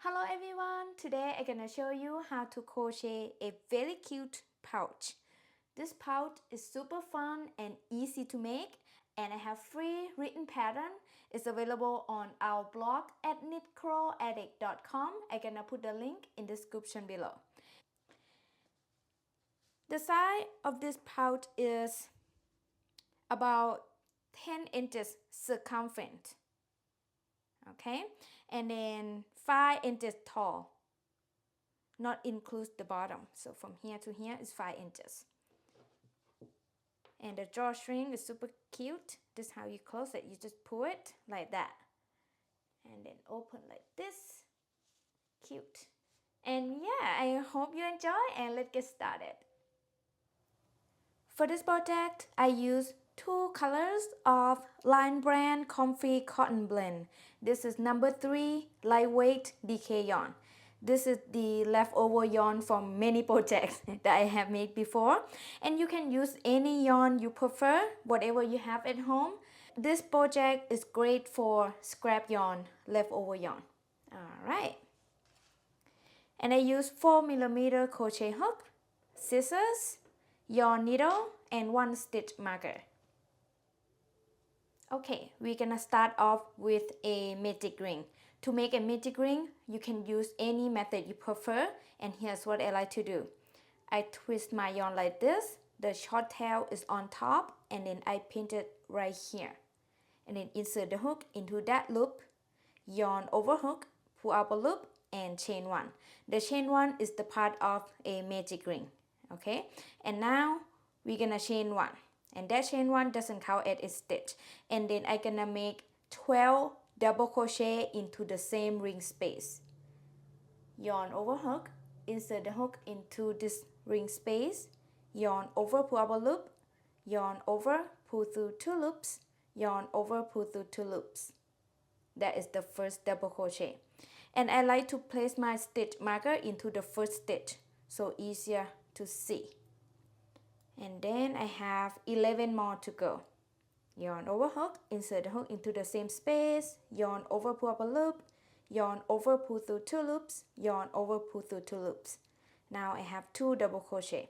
Hello everyone, today I'm gonna show you how to crochet a very cute pouch. This pouch is super fun and easy to make, and I have free written pattern. It's available on our blog at knitcrawladdict.com. I'm gonna put the link in the description below. The size of this pouch is about 10 inches circumference. Okay, and then 5 inches tall, not include the bottom. So from here to here is 5 inches. And the drawstring is super cute. This is how you close it. You just pull it like that. And then open like this. Cute. And yeah, I hope you enjoy, and let's get started. For this project, I use 2 colors of Line Brand Comfy Cotton Blend. This is number 3 lightweight DK yarn. This is the leftover yarn from many projects that I have made before. And you can use any yarn you prefer, whatever you have at home. This project is great for scrap yarn, leftover yarn. Alright. And I use 4mm crochet hook, scissors, yarn needle, and 1 stitch marker. Okay, we're gonna start off with a magic ring. To make a magic ring, you can use any method you prefer, and here's what I like to do. I twist my yarn like this, the short tail is on top, and then I pin it right here. And then insert the hook into that loop, yarn over hook, pull up a loop, and chain 1. The chain 1 is the part of a magic ring. Okay, and now we're gonna chain 1, and that chain 1 doesn't count as a stitch. And then I'm gonna make 12 double crochet into the same ring space. Yarn over hook, insert the hook into this ring space, yarn over, pull up a loop, yarn over, pull through 2 loops, yarn over, pull through 2 loops. That is the first double crochet. And I like to place my stitch marker into the first stitch, so easier to see. And then I have 11 more to go. Yarn over hook, insert the hook into the same space, yarn over, pull up a loop, yarn over, pull through 2 loops, yarn over, pull through 2 loops. Now I have 2 double crochet.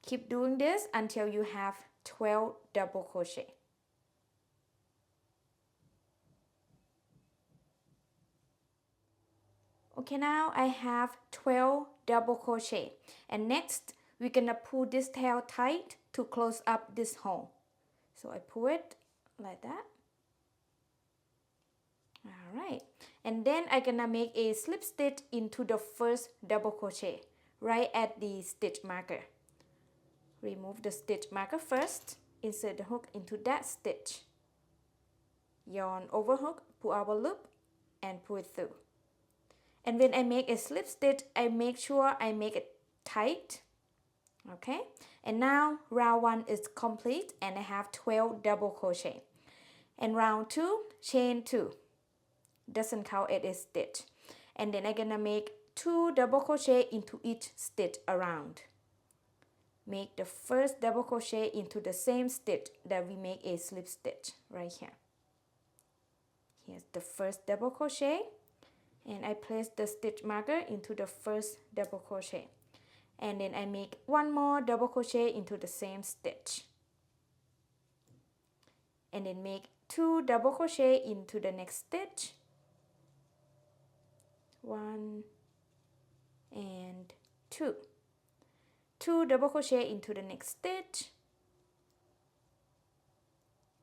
Keep doing this until you have 12 double crochet. Okay, now I have 12 double crochet, and next we're gonna pull this tail tight to close up this hole. So I pull it like that. Alright, and then I'm gonna make a slip stitch into the first double crochet right at the stitch marker. Remove the stitch marker first, insert the hook into that stitch, yarn over hook, pull up a loop, and pull it through. And when I make a slip stitch, I make sure I make it tight. Okay, and now round 1 is complete, and I have 12 double crochet. And round 2, chain 2. Doesn't count as a stitch. And then I'm gonna make 2 double crochet into each stitch around. Make the first double crochet into the same stitch that we make a slip stitch right here. Here's the first double crochet, and I place the stitch marker into the first double crochet. And then I make 1 more double crochet into the same stitch. And then make 2 double crochet into the next stitch. 1 and 2. 2 double crochet into the next stitch.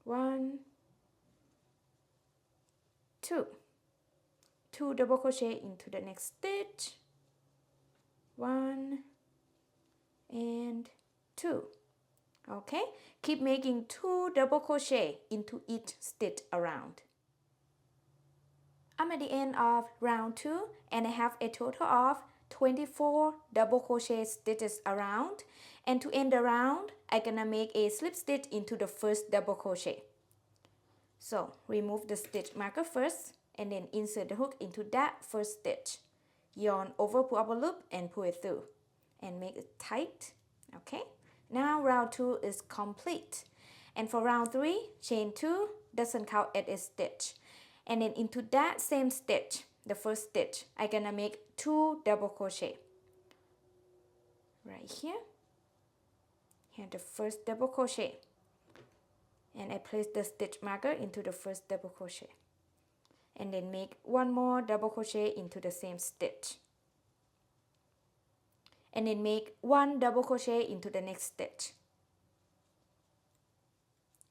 1, 2. 2 double crochet into the next stitch. 1 and 2. Okay, keep making 2 double crochet into each stitch around. I'm at the end of round 2, and I have a total of 24 double crochet stitches around. And to end the round, I'm gonna make a slip stitch into the first double crochet. So remove the stitch marker first, and then insert the hook into that first stitch. Yarn over, pull up a loop, and pull it through, and make it tight. Okay, now round 2 is complete. And for round 3, chain 2, doesn't count as a stitch. And then into that same stitch, the first stitch, I'm gonna make 2 double crochet right here. Here the first double crochet, and I place the stitch marker into the first double crochet, and then make 1 more double crochet into the same stitch, and then make 1 double crochet into the next stitch.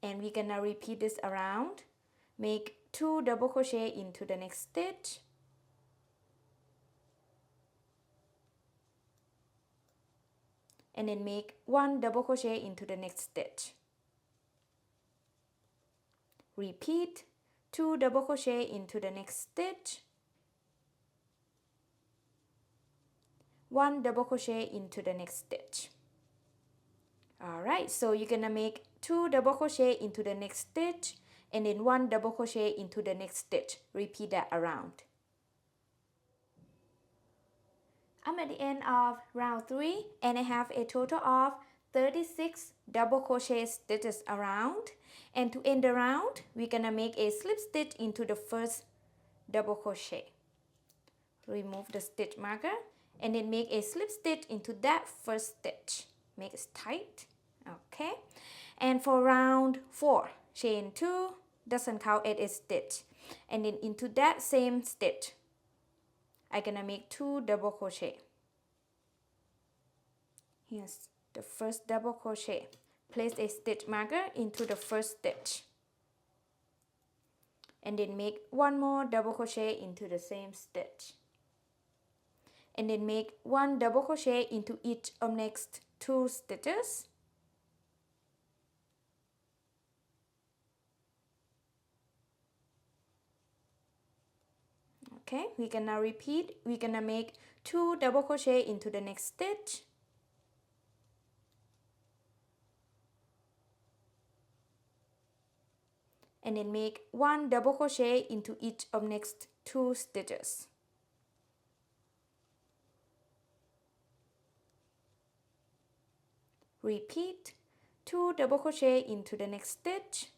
And we're gonna repeat this around. Make 2 double crochet into the next stitch, and then make 1 double crochet into the next stitch. Repeat 2 double crochet into the next stitch, 1 double crochet into the next stitch. Alright, so you're gonna make 2 double crochet into the next stitch and then 1 double crochet into the next stitch. Repeat that around. I'm at the end of round 3 and I have a total of 36 double crochet stitches around, and to end the round we're gonna make a slip stitch into the first double crochet. Remove the stitch marker and then make a slip stitch into that first stitch. Make it tight. Okay, and for round 4, chain 2, doesn't count as a stitch, and then into that same stitch I'm gonna make 2 double crochet. Here's the first double crochet. Place a stitch marker into the first stitch, and then make 1 more double crochet into the same stitch, and then make 1 double crochet into each of next 2 stitches, okay. We're gonna repeat. We're gonna make 2 double crochet into the next stitch, and then make 1 double crochet into each of next 2 stitches. Repeat 2 double crochet into the next stitch,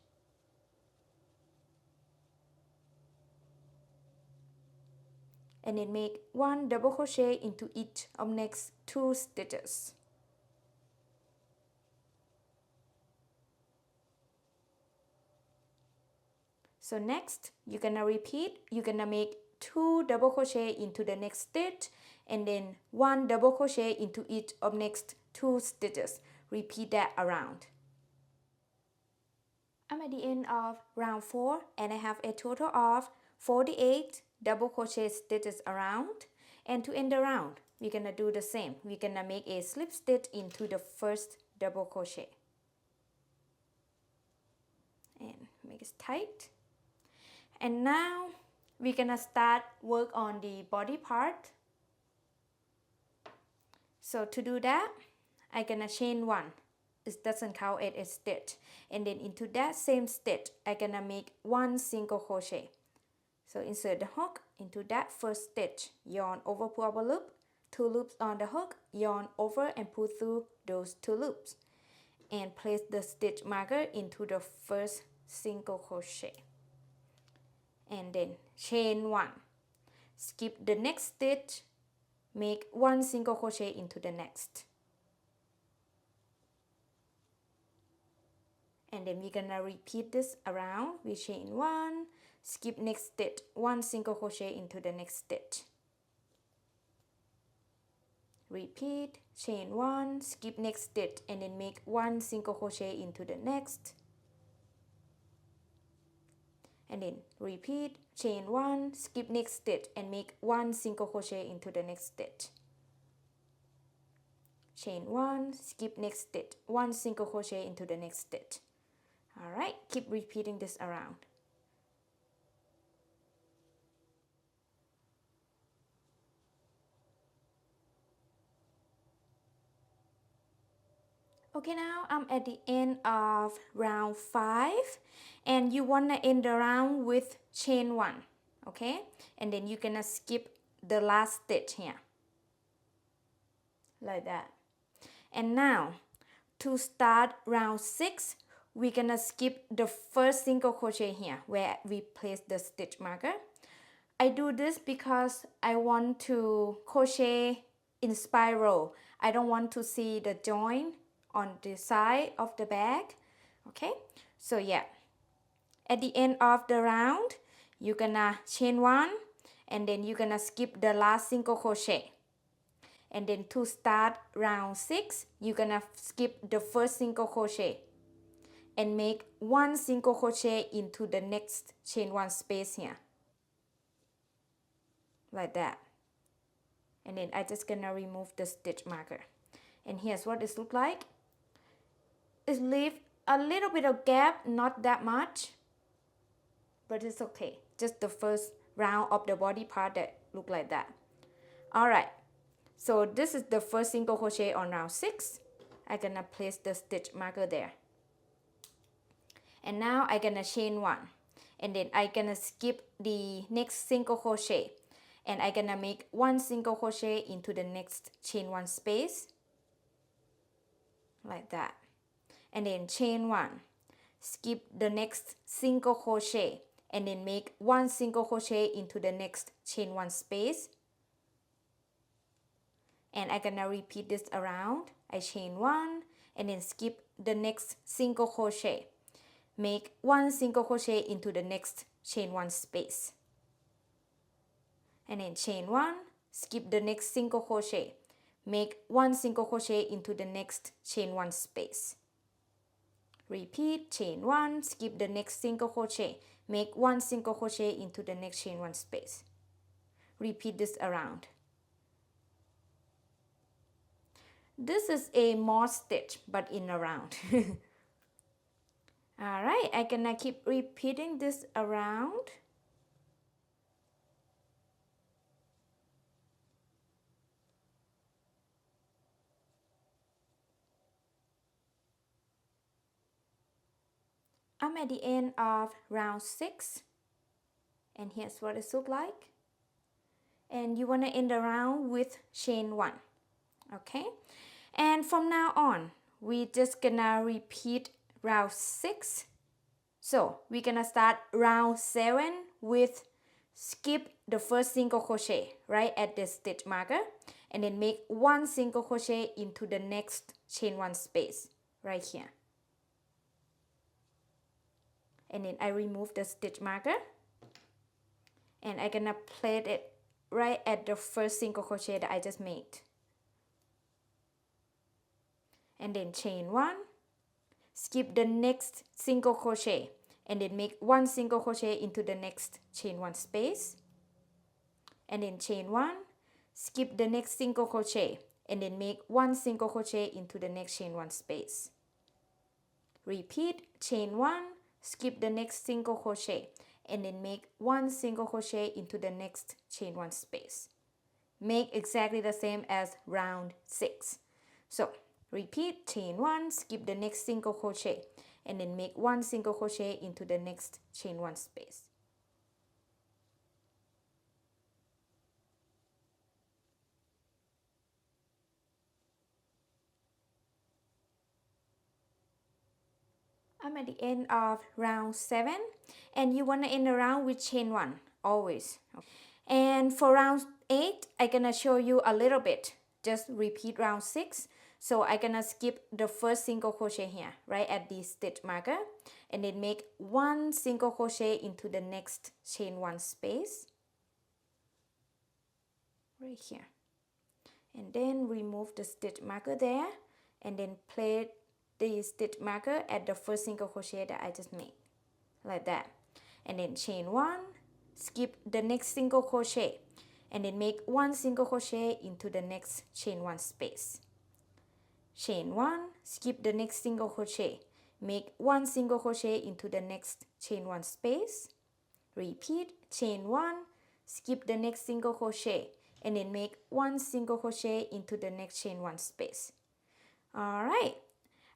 and then make 1 double crochet into each of next 2 stitches. So next you're gonna repeat. You're gonna make 2 double crochet into the next stitch and then 1 double crochet into each of next 2 stitches. Repeat that around. I'm at the end of round 4 and I have a total of 48 double crochet stitches around, and to end the round we're gonna do the same. We're gonna make a slip stitch into the first double crochet and make it tight. And now we're gonna start work on the body part. So to do that, I'm gonna chain 1. It doesn't count as a stitch, and then into that same stitch I'm gonna make 1 single crochet. So insert the hook into that first stitch, yarn over, pull up a loop, 2 loops on the hook, yarn over and pull through those 2 loops, and place the stitch marker into the first single crochet, and then chain 1, skip the next stitch, make 1 single crochet into the next, and then we're gonna repeat this around. We chain 1, skip next stitch, 1 single crochet into the next stitch, repeat, chain 1, skip next stitch, and then make 1 single crochet into the next, and then repeat, chain 1, skip next stitch and make 1 single crochet into the next stitch, chain 1, skip next stitch, 1 single crochet into the next stitch. Alright, keep repeating this around. Okay, now I'm at the end of round 5 and you wanna end the round with chain 1, okay? And then you're gonna skip the last stitch here, like that. And now to start round 6, we're gonna skip the first single crochet here where we place the stitch marker. I do this because I want to crochet in spiral. I don't want to see the joint on the side of the bag. Okay, so yeah, at the end of the round, you're gonna chain one, and then you're gonna skip the last single crochet. And then to start round 6, you're gonna skip the first single crochet and make one single crochet into the next chain one space here, like that. And then I just gonna remove the stitch marker, and here's what it looks like. It leaves a little bit of gap, not that much, but it's okay. Just the first round of the body part that look like that. All right, so this is the first single crochet on round 6. I'm gonna place the stitch marker there, and now I'm gonna chain one, and then I'm gonna skip the next single crochet, and I'm gonna make one single crochet into the next chain one space, like that. And then chain one, skip the next single crochet, and then make one single crochet into the next chain one space. And I'm gonna repeat this around. I chain one, and then skip the next single crochet, make one single crochet into the next chain one space, and then chain one, skip the next single crochet, make one single crochet into the next chain one space. Repeat, chain one, skip the next single crochet, make one single crochet into the next chain one space. Repeat this around. This is a moss stitch, but in a round. Alright, I'm gonna keep repeating this around. I'm at the end of round 6, and here's what it looks like. And you want to end the round with chain one, okay? And from now on, we're just gonna repeat round 6. So we're gonna start round 7 with skip the first single crochet right at the stitch marker, and then make one single crochet into the next chain one space right here. And then I remove the stitch marker, and I'm gonna place it right at the first single crochet that I just made. And then chain one, skip the next single crochet, and then make one single crochet into the next chain one space. And then chain one, skip the next single crochet, and then make one single crochet into the next chain one space. Repeat, chain one, skip the next single crochet, and then make one single crochet into the next chain one space. Make exactly the same as round 6. So repeat, chain one, skip the next single crochet, and then make one single crochet into the next chain one space. I'm at the end of round 7, and you want to end the round with chain one always. And for round 8, I'm gonna show you a little bit. Just repeat round 6. So I'm gonna skip the first single crochet here, right at the stitch marker, and then make one single crochet into the next chain one space, right here. And then remove the stitch marker there, and then place the stitch marker at the first single crochet that I just made, like that. And then chain one, skip the next single crochet, and then make one single crochet into the next chain one space. Chain one, skip the next single crochet, make one single crochet into the next chain one space. Repeat, chain one, skip the next single crochet, and then make one single crochet into the next chain one space. Alright,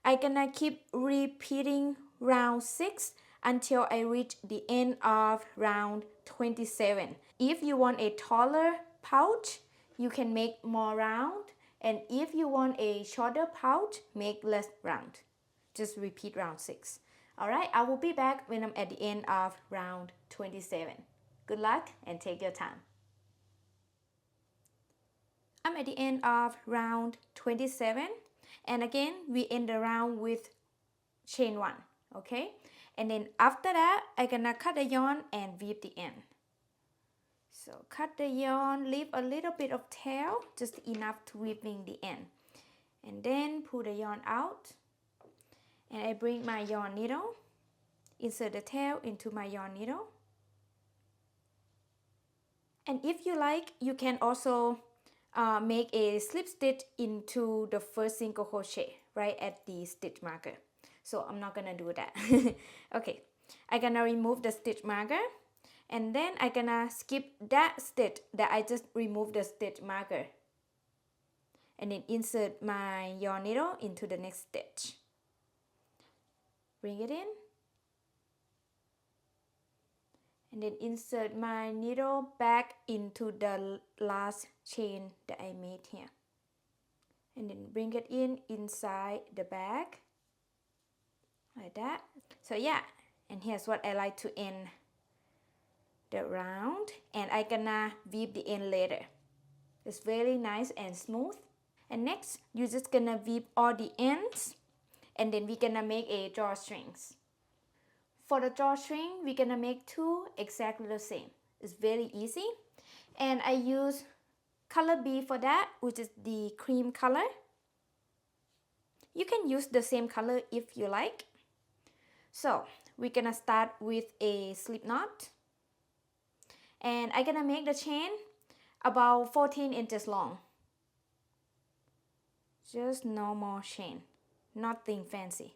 I'm gonna keep repeating round 6 until I reach the end of round 27. If you want a taller pouch, you can make more round, and if you want a shorter pouch, make less round. Just repeat round 6. Alright, I will be back when I'm at the end of round 27. Good luck and take your time. I'm at the end of round 27, and again we end the round with chain 1, okay? And then after that I'm gonna cut the yarn and weave the end. So cut the yarn, leave a little bit of tail, just enough to weaving the end, and then pull the yarn out, and I bring my yarn needle, insert the tail into my yarn needle, and if you like you can also make a slip stitch into the first single crochet right at the stitch marker. So I'm not gonna do that. Okay, I'm gonna remove the stitch marker, and then I'm gonna skip that stitch that I just removed the stitch marker, and then insert my yarn needle into the next stitch. Bring it in, and then insert my needle back into the last chain that I made here, and then bring it in inside the bag like that. So yeah, and here's what I like to end the round, and I gonna weave the end later. It's very nice and smooth. And next you're just gonna weave all the ends, and then we're gonna make a drawstrings. For the drawstring we're gonna make 2 exactly the same. It's very easy, and I use color B for that, which is the cream color. You can use the same color if you like. So we're gonna start with a slip knot, and I'm gonna make the chain about 14 inches long. Just normal chain, nothing fancy.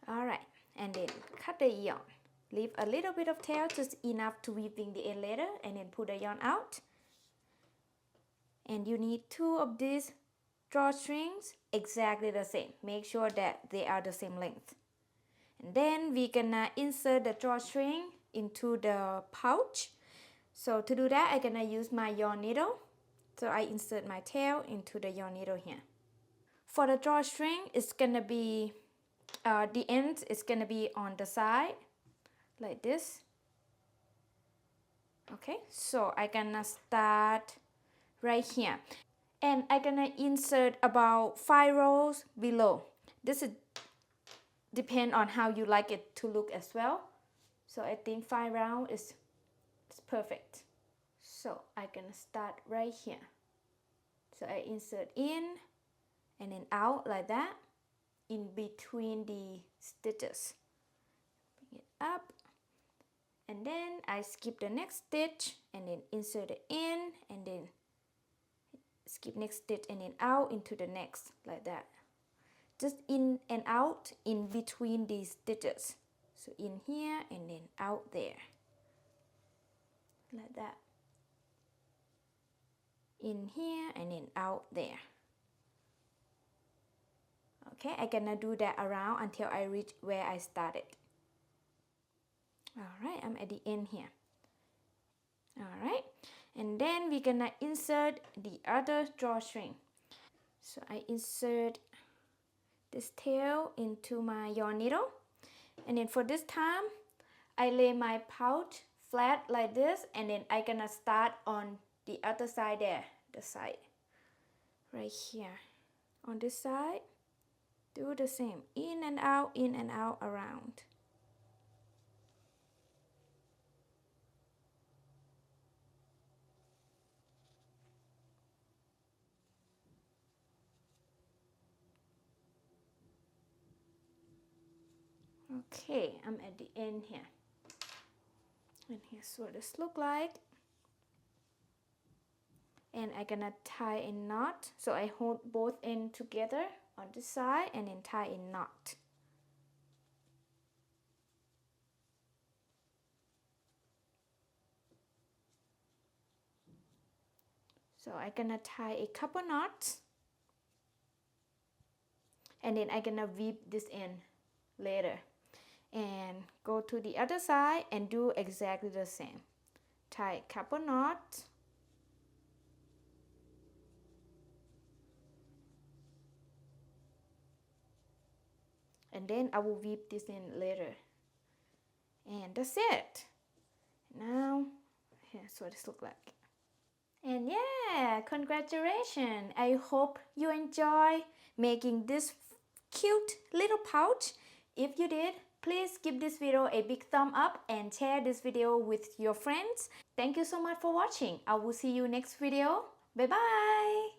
Alright, and then cut the yarn. Leave a little bit of tail, just enough to weaving the end later, and then pull the yarn out. And you need 2 of these drawstrings exactly the same. Make sure that they are the same length. And then we're gonna insert the drawstring into the pouch. So to do that I'm gonna use my yarn needle. So I insert my tail into the yarn needle here. For the drawstring it's gonna be the end is gonna be on the side like this. Okay, so I'm gonna start right here, and I'm gonna insert about 5 rows below. This is depend on how you like it to look as well. So I think 5 rounds is perfect. So I'm gonna start right here. So I insert in and then out like that, in between the stitches. Bring it up, and then I skip the next stitch and then insert it in, and then skip next stitch and then out into the next like that. Just in and out in between these stitches. So in here and then out there like that. In here and then out there. Okay, I'm gonna do that around until I reach where I started. Alright, I'm at the end here. Alright, and then we're gonna insert the other drawstring. So I insert this tail into my yarn needle, and then for this time I lay my pouch flat like this, and then I'm gonna start on the other side there, the side right here. On this side do the same, in and out around. Okay, I'm at the end here, and here's what this look like. And I'm gonna tie a knot, so I hold both ends together on this side and then tie a knot. So I'm gonna tie a couple knots, and then I'm gonna weave this in later, and go to the other side and do exactly the same. Tie a couple knots, and then I will weave this in later. And that's it. Now, here's what this looks like. And yeah, congratulations! I hope you enjoy making this cute little pouch. If you did, please give this video a big thumb up and share this video with your friends. Thank you so much for watching. I will see you next video. Bye bye!